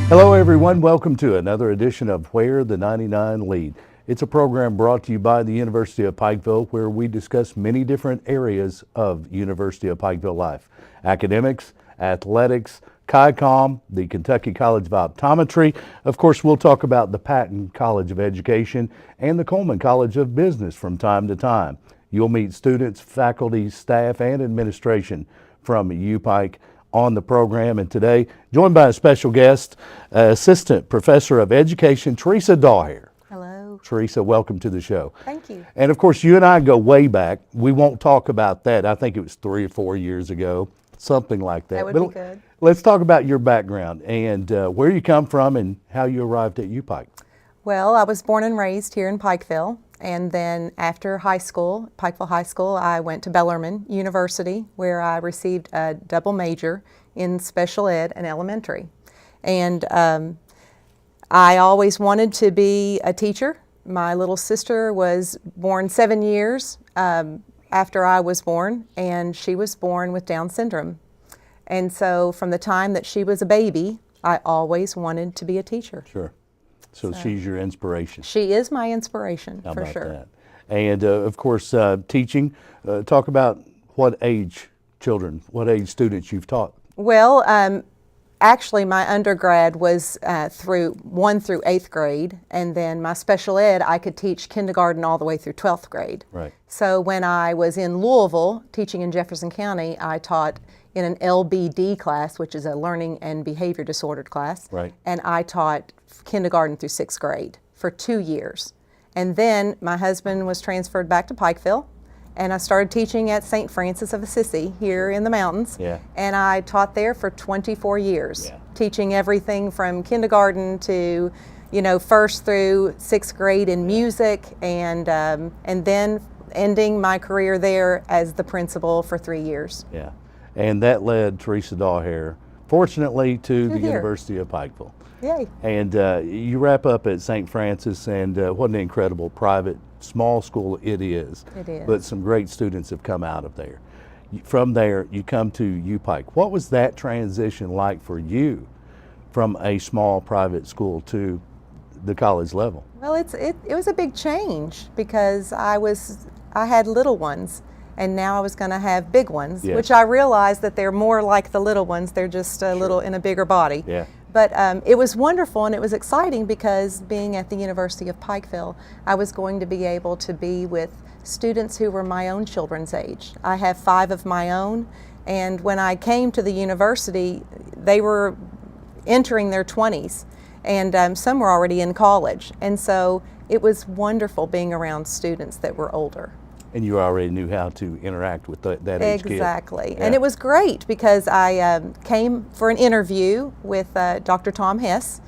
Hello everyone, welcome to another edition of Where the 99 Lead. It's a program brought to you by the University of Pikeville where we discuss many different areas of University of Pikeville life. Academics, athletics, ChiCom, the Kentucky College of Optometry. Of course, we'll talk about the Patton College of Education and the Coleman College of Business from time to time. You'll meet students, faculty, staff, and administration from UPike on the program, and today joined by a special guest, Assistant Professor of Education, Teresa Daugherty. Hello. Teresa, welcome to the show. Thank you. And of course, you and I go way back. We won't talk about that. I think it was 3 or 4 years ago, something like that. That would be good. Let's talk about your background and where you come from and how you arrived at UPike. Well, I was born and raised here in Pikeville, and then after high school, Pikeville High School, I went to Bellarmine University where I received a double major in special ed and elementary. And I always wanted to be a teacher. My little sister was born 7 years after I was born, and she was born with Down syndrome. And so from the time that she was a baby, I always wanted to be a teacher. Sure. So she's your inspiration. She is my inspiration, How for about sure. that? And of course, teaching. Talk about what age children, what age students you've taught. Well, actually, my undergrad was through 1 through 8th grade, and then my special ed, I could teach kindergarten all the way through 12th grade. Right. So when I was in Louisville, teaching in Jefferson County, I taught in an LBD class, which is a learning and behavior disordered class. Right. And I taught kindergarten through 6th grade for 2 years. And then my husband was transferred back to Pikeville, and I started teaching at St. Francis of Assisi here in the mountains. Yeah. And I taught there for 24 years, Yeah. teaching everything from kindergarten to, 1st through 6th grade in music, and then ending my career there as the principal for 3 years. Yeah. And that led Teresa Daugherty, fortunately, to the here. University of Pikeville. Yay. And you wrap up at St. Francis, and what an incredible private, small school it is. It is. But some great students have come out of there. From there, you come to UPike. What was that transition like for you from a small private school to the college level? Well, it was a big change because I had little ones, and now I was going to have big ones, Yes. which I realized that they're more like the little ones. They're just a little in a bigger body. Yeah. But it was wonderful and it was exciting because being at the University of Pikeville, I was going to be able to be with students who were my own children's age. I have 5 of my own, and when I came to the university, they were entering their 20s, and some were already in college. And so it was wonderful being around students that were older. And you already knew how to interact with that age kid. Exactly. Yeah. And it was great because I came for an interview with Dr. Tom Hess,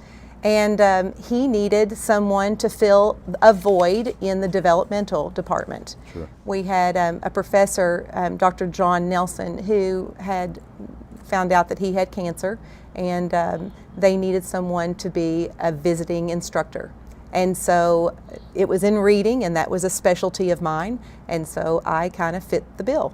and he needed someone to fill a void in the developmental department. Sure. We had a professor, Dr. John Nelson, who had found out that he had cancer, and they needed someone to be a visiting instructor. And so it was in reading, and that was a specialty of mine, and so I kind of fit the bill.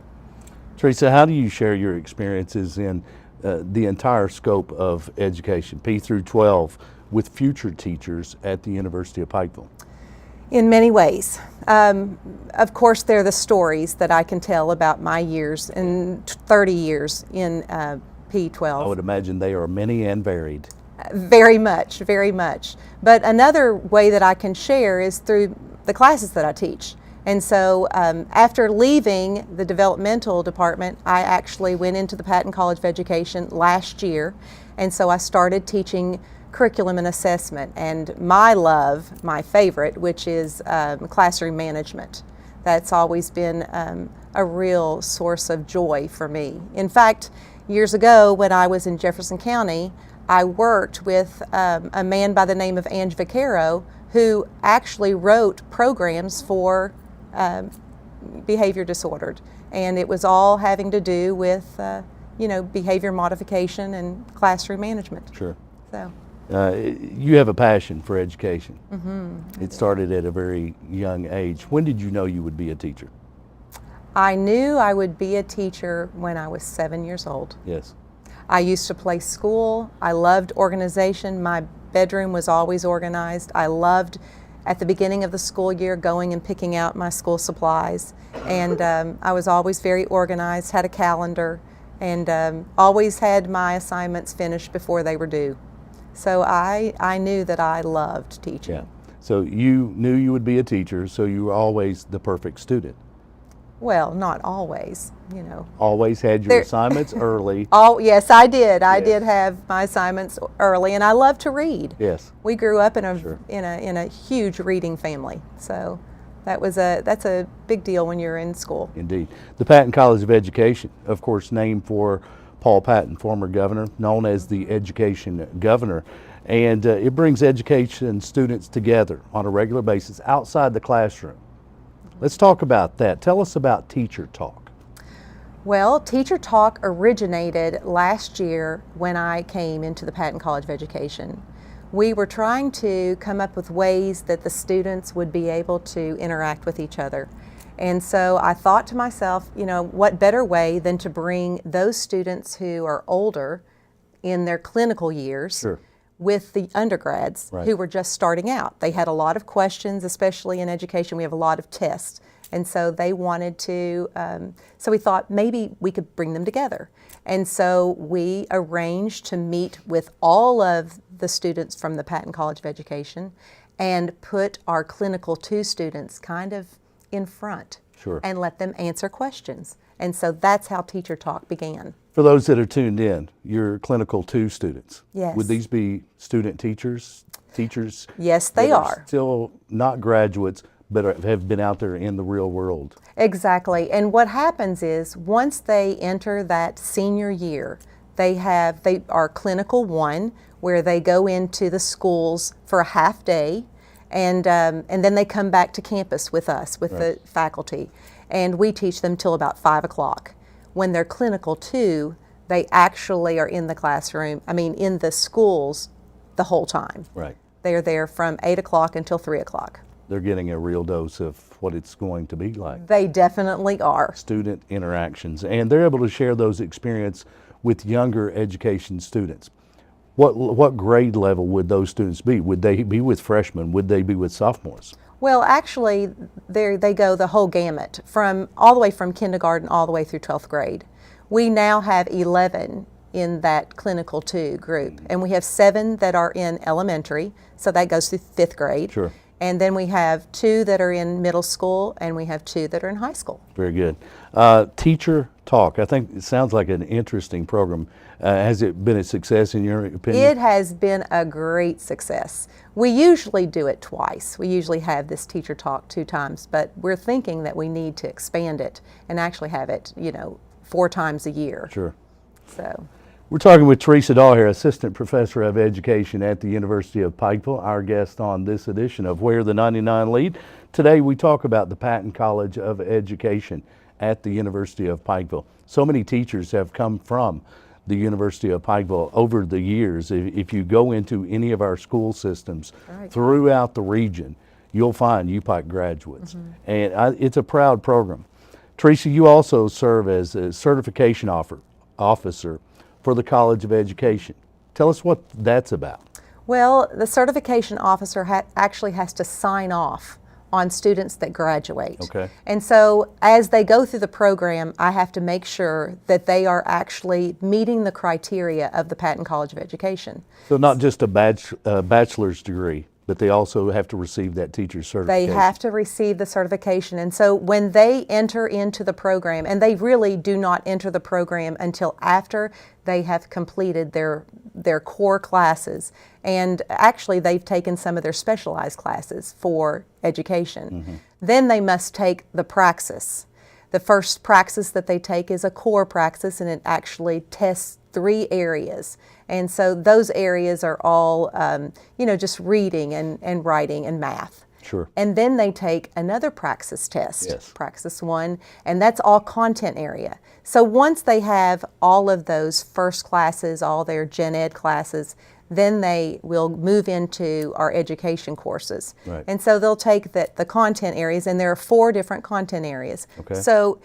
Teresa, how do you share your experiences in the entire scope of education, P through 12, with future teachers at the University of Pikeville? In many ways. Of course, there are the stories that I can tell about my years and 30 years in P12. I would imagine they are many and varied. Very much, very much. But another way that I can share is through the classes that I teach. And so after leaving the developmental department, I actually went into the Patton College of Education last year. And so I started teaching curriculum and assessment, and my love, my favorite, which is classroom management. That's always been a real source of joy for me. In fact, years ago when I was in Jefferson County, I worked with a man by the name of Ange Vaccaro, who actually wrote programs for behavior disordered, and it was all having to do with behavior modification and classroom management. Sure. So. You have a passion for education. Mm-hmm. It started at a very young age. When did you know you would be a teacher? I knew I would be a teacher when I was 7 years old. Yes. I used to play school. I loved organization. My bedroom was always organized. I loved, at the beginning of the school year, going and picking out my school supplies. And I was always very organized, had a calendar, and always had my assignments finished before they were due. So I knew that I loved teaching. Yeah. So you knew you would be a teacher, so you were always the perfect student. Well, not always, you know. Always had your There- assignments early. Oh, yes, I did. I Yes. did have my assignments early, and I love to read. Yes. We grew up in a Sure. in a huge reading family, so that's a big deal when you're in school. Indeed. The Patton College of Education, of course, named for Paul Patton, former governor, known as the education governor. And it brings education students together on a regular basis outside the classroom. Let's talk about that. Tell us about Teacher Talk. Well, Teacher Talk originated last year when I came into the Patton College of Education. We were trying to come up with ways that the students would be able to interact with each other. And so I thought to myself, you know, what better way than to bring those students who are older in their clinical years Sure. with the undergrads Right. who were just starting out. They had a lot of questions, especially in education. We have a lot of tests. And so they wanted to, so we thought maybe we could bring them together. And so we arranged to meet with all of the students from the Patton College of Education and put our Clinical 2 students kind of in front. Sure. And let them answer questions. And so that's how Teacher Talk began. For those that are tuned in, your Clinical 2 students. Yes. Would these be student teachers? Teachers? Yes, they that are. Still not graduates, but have been out there in the real world. Exactly. And what happens is once they enter that senior year, they are Clinical 1, where they go into the schools for a half day, and then they come back to campus with us, with the faculty, and we teach them till about 5 o'clock. When they're Clinical 2, they actually are in the classroom, in the schools the whole time. Right. They're there from 8 o'clock until 3 o'clock. They're getting a real dose of what it's going to be like. They definitely are. Student interactions, and they're able to share those experiences with younger education students. What grade level would those students be? Would they be with freshmen? Would they be with sophomores? Well, actually, they go the whole gamut, from all the way from kindergarten all the way through 12th grade. We now have 11 in that Clinical 2 group, and we have 7 that are in elementary, so that goes through 5th grade. Sure. And then we have 2 that are in middle school, and we have 2 that are in high school. Very good. Teacher Talk, I think it sounds like an interesting program. Has it been a success in your opinion? It has been a great success. We usually do it twice. We usually have this Teacher Talk 2 times, but we're thinking that we need to expand it and actually have it, 4 times a year. Sure. So. We're talking with Teresa Dahl here, Assistant Professor of Education at the University of Pikeville, our guest on this edition of Where the 99 Lead. Today we talk about the Patton College of Education at the University of Pikeville. So many teachers have come from the University of Pikeville over the years. If you go into any of our school systems Right. throughout the region, you'll find UPike graduates. And it's a proud program. Teresa, you also serve as a certification officer for the College of Education. Tell us what that's about. Well, the certification officer actually has to sign off on students that graduate. Okay. And so as they go through the program, I have to make sure that they are actually meeting the criteria of the Patton College of Education. So not just a bachelor's degree, but they also have to receive that teacher's They certification. have to receive the certification. And so when they enter into the program, and they really do not enter the program until after they have completed their core classes. And actually, they've taken some of their specialized classes for education. Then they must take the praxis. The first praxis that they take is a core praxis, and it actually tests 3 areas. And so those areas are all, just reading and writing and math. Sure. And then they take another praxis test, Yes. praxis 1, and that's all content area. So once they have all of those first classes, all their gen ed classes, then they will move into our education courses. Right. And so they'll take the content areas, and there are 4 different content areas. Okay. So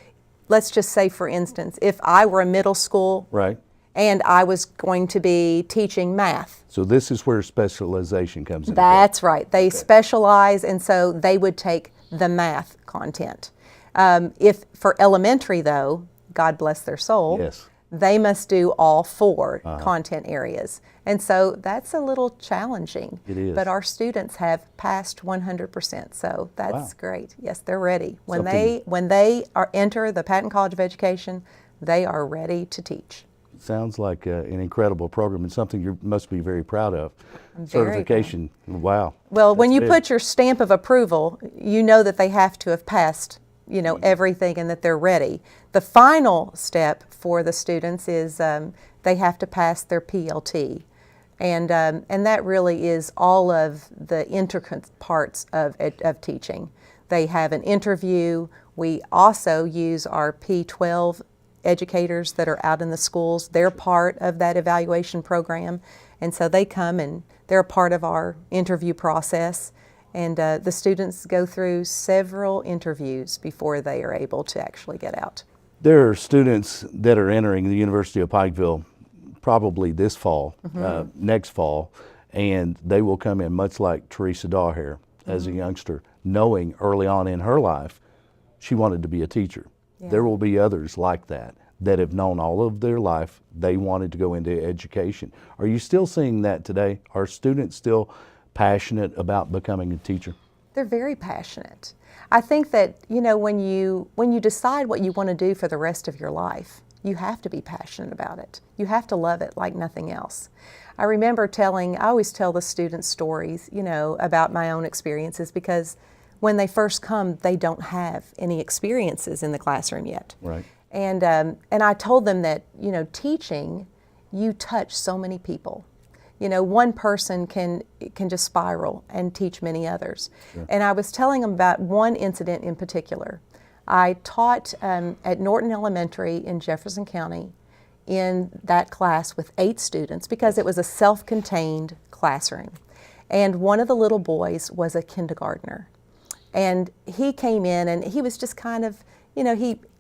let's just say, for instance, if I were a middle school Right. And I was going to be teaching math. So this is where specialization comes into play. That's right. They specialize, and so they would take the math content. If for elementary, though, God bless their soul, Yes. they must do all 4 content areas. And so that's a little challenging. It is. But our students have passed 100%, so that's Wow. great. Yes, they're ready. When Something- they enter the Patton College of Education, they are ready to teach. Sounds like an incredible program and something you must be very proud of. very Certification, wow. Well, when That's you big. put your stamp of approval, you know that they have to have passed, everything and that they're ready. The final step for the students is they have to pass their PLT. And that really is all of the intricate parts of teaching. They have an interview. We also use our P12 educators that are out in the schools. They're part of that evaluation program. And so they come and they're a part of our interview process. And the students go through several interviews before they are able to actually get out. There are students that are entering the University of Pikeville probably this fall, next fall, and they will come in much like Teresa Daugherty as a youngster, knowing early on in her life she wanted to be a teacher. Yeah. There will be others like that have known all of their life they wanted to go into education. Are you still seeing that today? Are students still passionate about becoming a teacher? They're very passionate. I think that, when you decide what you want to do for the rest of your life, you have to be passionate about it. You have to love it like nothing else. I remember I always tell the students stories, about my own experiences, because when they first come, they don't have any experiences in the classroom yet. Right. And I told them that, teaching, you touch so many people. One person can just spiral and teach many others. Sure. And I was telling them about one incident in particular. I taught at Norton Elementary in Jefferson County in that class with 8 students because it was a self-contained classroom. And one of the little boys was a kindergartner. And he came in and he was just kind of,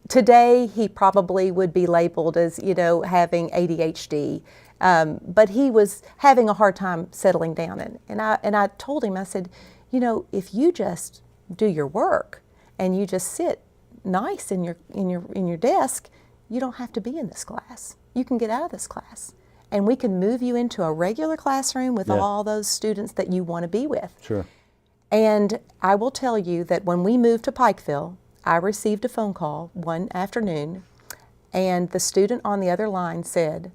today he probably would be labeled as, having ADHD. But he was having a hard time settling down. And I told him, I said, if you just do your work and you just sit nice in your desk, you don't have to be in this class. You can get out of this class. And we can move you into a regular classroom with all those students that you want to be with. Sure. And I will tell you that when we moved to Pikeville, I received a phone call one afternoon, and the person on the other line said,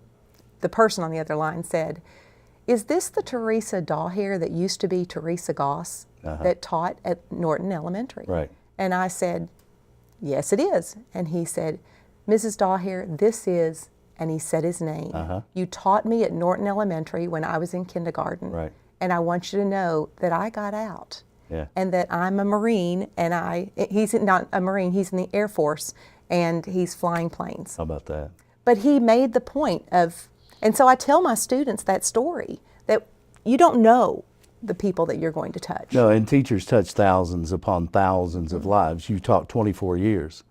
"Is this the Teresa Daugherty that used to be Teresa Goss that taught at Norton Elementary?" Right. And I said, "Yes, it is." And he said, "Mrs. Daugherty, this is," and he said his name. "You taught me at Norton Elementary when I was in kindergarten. Right. And I want you to know that I got out. Yeah. And that I'm a Marine, and he's not a Marine, he's in the Air Force, and he's flying planes." How about that? But he made the point of, and so I tell my students that story, that you don't know the people that you're going to touch. No, and teachers touch thousands upon thousands of lives. You've taught 24 years.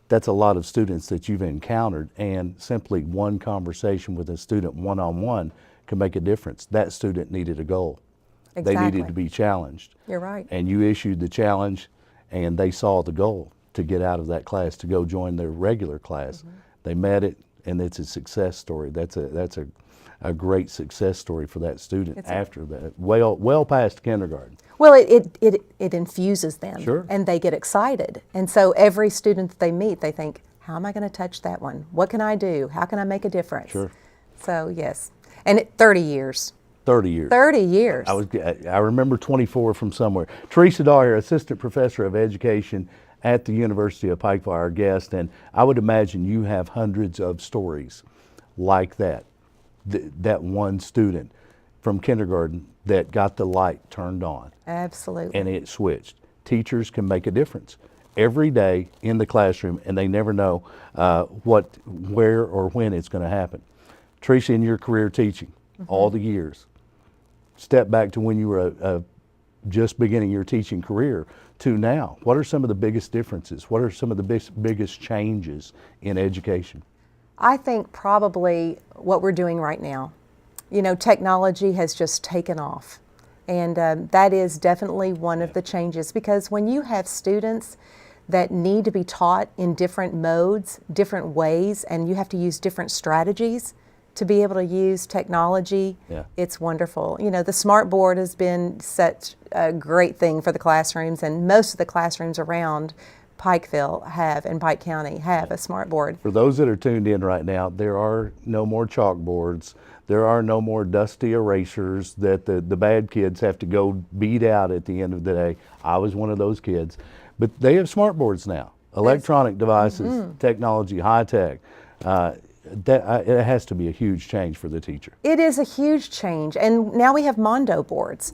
That's a lot of students that you've encountered, and simply one conversation with a student one-on-one can make a difference. That student needed a goal. They Exactly. needed to be challenged. You're right. And you issued the challenge, and they saw the goal to get out of that class, to go join their regular class. They met it, and it's a success story. That's a great success story for that student after that, well past kindergarten. Well, it infuses them, Sure. and they get excited. And so every student that they meet, they think, how am I going to touch that one? What can I do? How can I make a difference? Sure. So, yes. And 30 years. 30 years. 30 years. I remember 24 from somewhere. Teresa Daugherty, Assistant Professor of Education at the University of Pikeville, our guest, and I would imagine you have hundreds of stories like that. That one student from kindergarten that got the light turned on Absolutely. and it switched. Teachers can make a difference every day in the classroom, and they never know where or when it's going to happen. Teresa, in your career teaching, all the years, step back to when you were just beginning your teaching career to now. What are some of the biggest differences? What are some of the biggest changes in education? I think probably what we're doing right now. You know, technology has just taken off. And that is definitely one of the changes, because when you have students that need to be taught in different modes, different ways, and you have to use different strategies to be able to use technology, it's wonderful. You know, the smart board has been such a great thing for the classrooms, and most of the classrooms around Pikeville and Pike County have a smart board. For those that are tuned in right now, there are no more chalkboards. There are no more dusty erasers that the bad kids have to go beat out at the end of the day. I was one of those kids. But they have smart boards now, electronic devices, technology, high tech. It has to be a huge change for the teacher. It is a huge change, and now we have Mondo boards.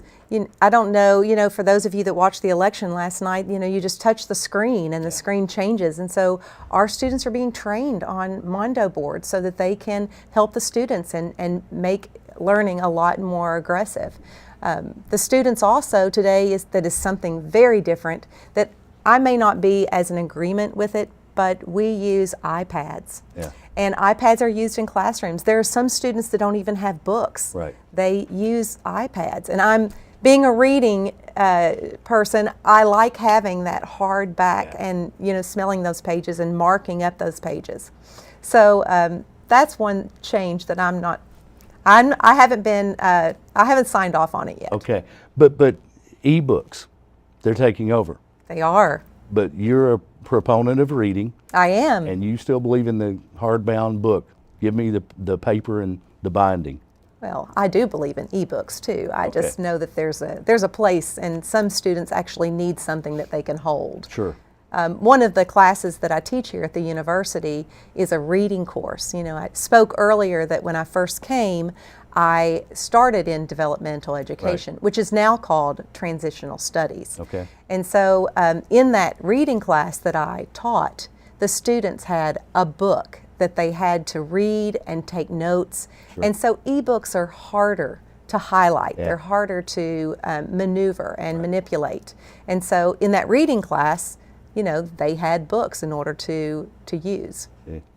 I don't know, you know, for those of you that watched the election last night, you know, you just touch the screen and the screen changes, and so our students are being trained on Mondo boards so that they can help the students and make learning a lot more aggressive. The students also today, that is something very different that I may not be as in agreement with it, but we use iPads. And iPads are used in classrooms. There are some students that don't even have books. They use iPads. And being a reading person, I like having that hard back and, you know, smelling those pages and marking up those pages. So that's one change that I haven't signed off on it yet. Okay, but ebooks, they're taking over. They are. But you're a proponent of reading. I am. And you still believe in the hardbound book. Give me the paper and the binding. Well, I do believe in ebooks too. I just know that there's a place, and some students actually need something that they can hold. Sure. One of the classes that I teach here at the university is a reading course. You know, I spoke earlier that when I first came, I started in developmental education, which is now called transitional studies. And so in that reading class that I taught, the students had a book that they had to read and take notes. And so ebooks are harder to highlight. They're harder to maneuver and manipulate. And so in that reading class, you know, they had books in order to use.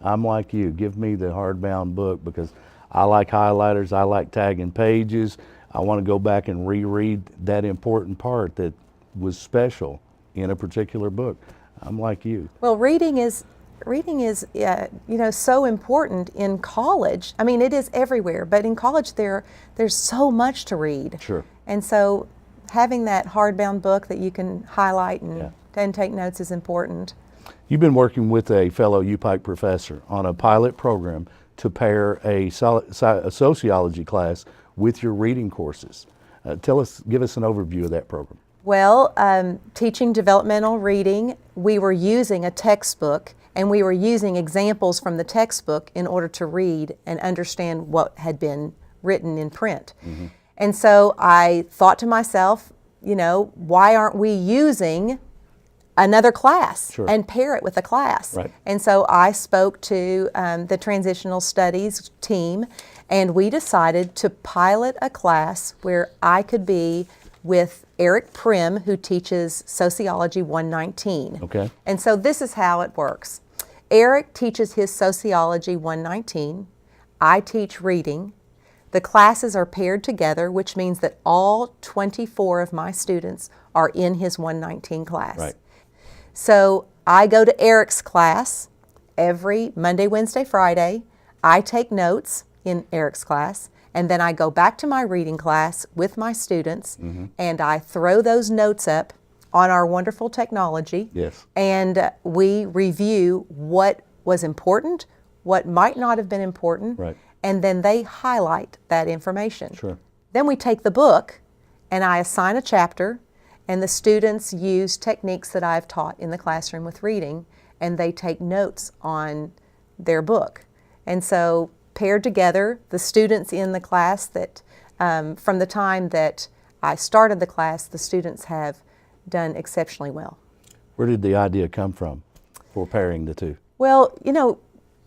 I'm like you. Give me the hardbound book, because I like highlighters. I like tagging pages. I want to go back and reread that important part that was special in a particular book. I'm like you. Well, reading is you know, so important in college. I mean, it is everywhere, but in college there's so much to read. Sure. And so having that hardbound book that you can highlight and take notes is important. You've been working with a fellow UPike professor on a pilot program to pair a sociology class with your reading courses. Give us an overview of that program. Well, teaching developmental reading, we were using a textbook, and we were using examples from the textbook in order to read and understand what had been written in print. And so I thought to myself, you know, why aren't we using another class and pair it with a class? And so I spoke to the transitional studies team, and we decided to pilot a class where I could be with Eric Prim, who teaches Sociology 119. And so this is how it works. Eric teaches his Sociology 119. I teach reading. The classes are paired together, which means that all 24 of my students are in his 119 class. So I go to Eric's class every Monday, Wednesday, Friday. I take notes in Eric's class, and then I go back to my reading class with my students, and I throw those notes up on our wonderful technology. And we review what was important, what might not have been important, and then they highlight that information. Then we take the book, and I assign a chapter, and the students use techniques that I've taught in the classroom with reading, and they take notes on their book. And so paired together, the students in the class that, from the time that I started the class, the students have done exceptionally well. Where did the idea come from for pairing the two? Well, you know,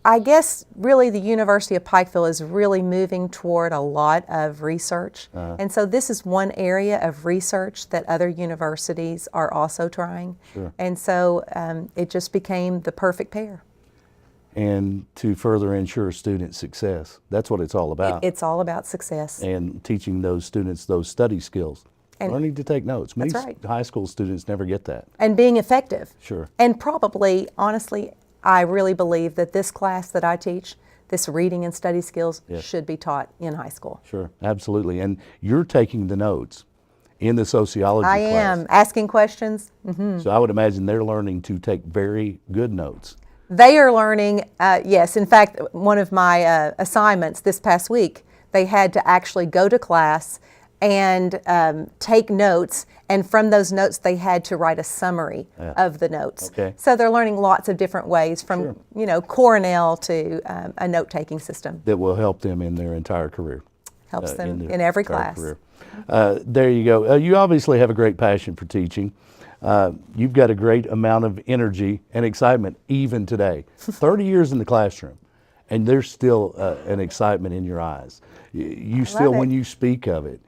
I guess really the University of Pikeville is really moving toward a lot of research. And so this is one area of research that other universities are also trying. And so it just became the perfect pair. and to further ensure student success. That's what it's all about. It's all about success. And teaching those students those study skills, And learning to take notes. Many that's right. high school students never get that. And being effective. Sure. And probably, honestly, I really believe that this class that I teach, this reading and study skills, Yes. should be taught in high school. Sure, absolutely. And you're taking the notes in the sociology I class. am asking questions. So I would imagine they're learning to take very good notes. They are learning, yes. In fact, one of my assignments this past week, they had to actually go to class and take notes, and from those notes they had to write a summary of the notes. Okay. So they're learning lots of different ways, from Sure. Cornell to a note-taking system. That will help them in their entire career. Helps them their in every entire class. career. There you go. You obviously have a great passion for teaching. You've got a great amount of energy and excitement even today. 30 years in the classroom, and there's still an excitement in your eyes. You still, it. when you speak of it,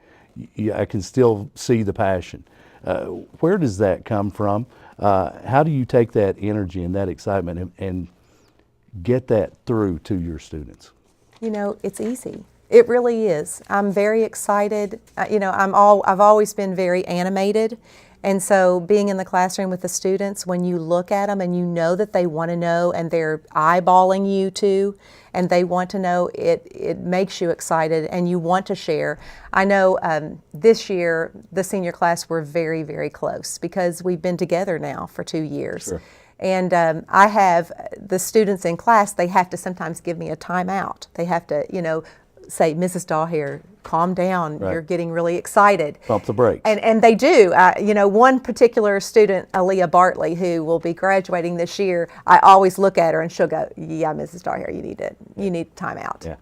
I can still see the passion. Where does that come from? How do you take that energy and that excitement and get that through to your students? It's easy. It really is. I'm very excited. I've always been very animated. And so being in the classroom with the students, when you look at them and you know that they want to know and they're eyeballing you too, and they want to know, it makes you excited and you want to share. I know this year, the senior class, we're very, very close because we've been together now for 2 years. Sure. And I have the students in class, they have to sometimes give me a timeout. They have to, say, Mrs. Dahlhair, calm down, Right. you're getting really excited. Pump the brakes. And they do. One particular student, Aaliyah Bartley, who will be graduating this year, I always look at her and she'll go, yeah, Mrs. Dahlhair, you need time out. Yeah.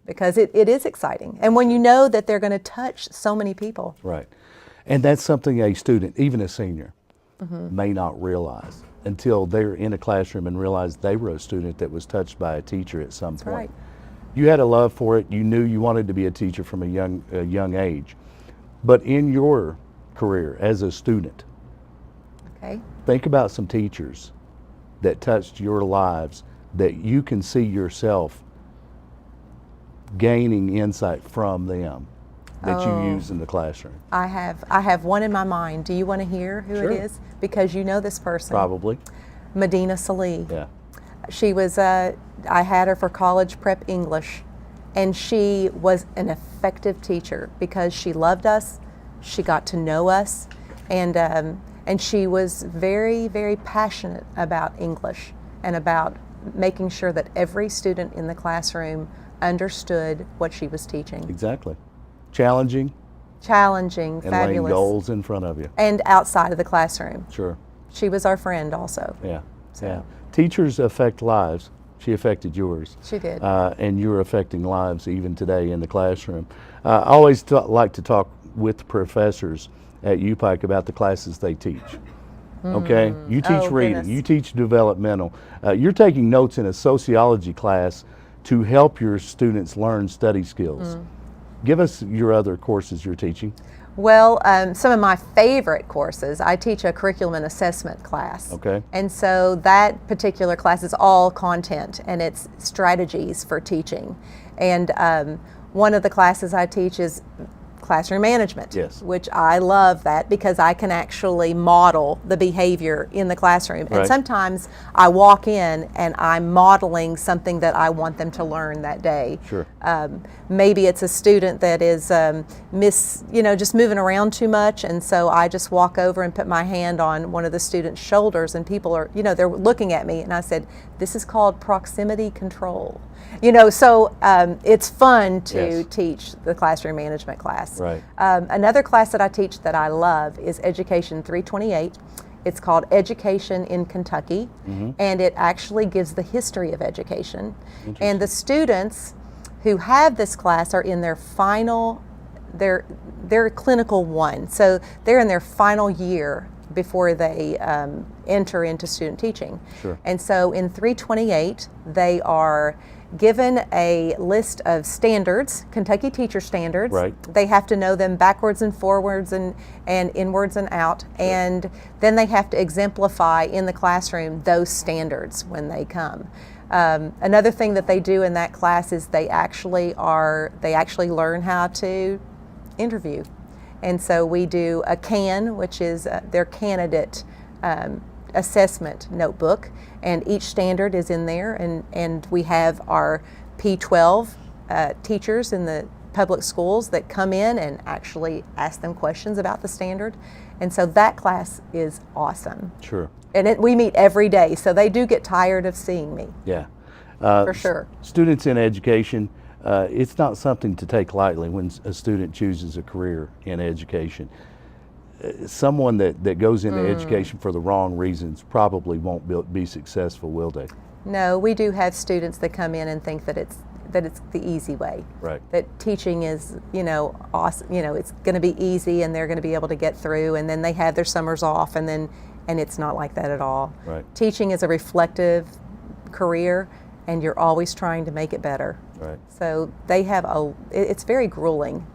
Because it is exciting. And when you know that they're going to touch so many people. Right. And that's something a student, even a senior, may not realize until they're in a classroom and realize they were a student that was touched by a teacher at some point. right. You had a love for it. You knew you wanted to be a teacher from a young age. But in your career as a student, Okay. think about some teachers that touched your lives that you can see yourself gaining insight from them that you use in the classroom. I have one in my mind. Do you want to hear who Sure. it is? Because you know this person. Probably. Medina Salih. Yeah. She was, I had her for college prep English, and she was an effective teacher because she loved us, she got to know us, and she was very, very passionate about English and about making sure that every student in the classroom understood what she was teaching. Exactly. Challenging Challenging, and fabulous, laying goals in front of you. and outside of the classroom. Sure. She was our friend also. Yeah. Yeah. Teachers affect lives. She affected yours. She did. And you're affecting lives even today in the classroom. I always like to talk with professors at UPike about the classes they teach. Okay? You teach Oh, reading, goodness. you teach developmental. You're taking notes in a sociology class to help your students learn study skills. Give us your other courses you're teaching. Well, some of my favorite courses, I teach a curriculum and assessment class. Okay. And so that particular class is all content and it's strategies for teaching. And one of the classes I teach is classroom management, Yes. which I love that because I can actually model the behavior in the classroom. Right. And sometimes I walk in and I'm modeling something that I want them to learn that day. Sure. Maybe it's a student that is just moving around too much, and so I just walk over and put my hand on one of the students' shoulders, and people are, they're looking at me, and I said, "This is called proximity control." So it's fun to Yes. teach the classroom management class. Right. Another class that I teach that I love is Education 328. It's called Education in Kentucky, and it actually gives the history of education. And the students who have this class are in their final, they're clinical one, so they're in their final year before they enter into student teaching. Sure. And so in 328, they are given a list of standards, Kentucky teacher standards. Right. They have to know them backwards and forwards and inwards and out. And then they have to exemplify in the classroom those standards when they come. Another thing that they do in that class is they actually learn how to interview. And so we do a CAN, which is their candidate assessment notebook, and each standard is in there, and we have our P12 teachers in the public schools that come in and actually ask them questions about the standard. And so that class is awesome. Sure. And we meet every day, so they do get tired of seeing me. Yeah. For sure. Students in education, it's not something to take lightly when a student chooses a career in education. Someone that goes into education for the wrong reasons probably won't be successful, will they? No, we do have students that come in and think that it's the easy way. Right. That teaching is, awesome. It's going to be easy, and they're going to be able to get through. And then they have their summers off, and it's not like that at all. Right. Teaching is a reflective career, and you're always trying to make it better. Right. So it's very grueling.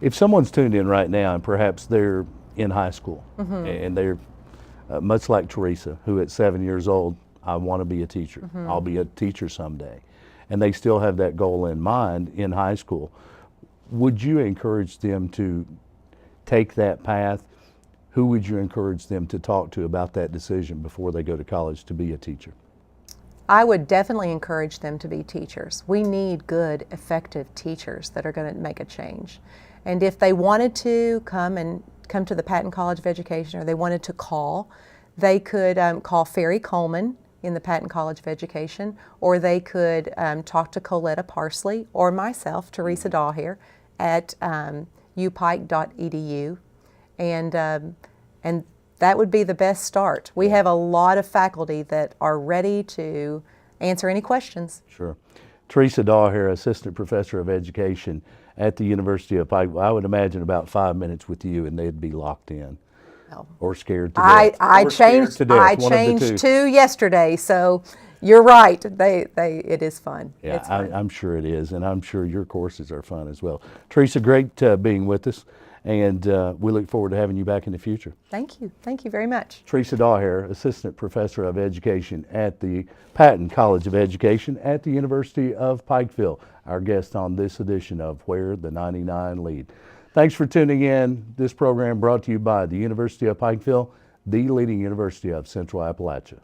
If someone's tuned in right now and perhaps they're in high school and they're much like Teresa, who at 7 years old, I want to be a teacher. I'll be a teacher someday. And they still have that goal in mind in high school. Would you encourage them to take that path? Who would you encourage them to talk to about that decision before they go to college to be a teacher? I would definitely encourage them to be teachers. We need good, effective teachers that are going to make a change. And if they wanted to come to the Patton College of Education, or they wanted to call, they could call Ferry Coleman in the Patton College of Education, or they could talk to Coletta Parsley or myself, Teresa Dahlhair, at upike.edu, and that would be the best start. We have a lot of faculty that are ready to answer any questions. Sure. Teresa Dahlhair, Assistant Professor of Education at the University of Pikeville. I would imagine about 5 minutes with you and they'd be locked in. Or scared to death. I changed two yesterday, so you're right. It is fun. Yeah, it's fun. I'm sure it is, and I'm sure your courses are fun as well. Teresa, great being with us, and we look forward to having you back in the future. Thank you. Thank you very much. Teresa Dahlhair, Assistant Professor of Education at the Patton College of Education at the University of Pikeville, our guest on this edition of Where the 99 Lead. Thanks for tuning in. This program brought to you by the University of Pikeville, the leading university of Central Appalachia.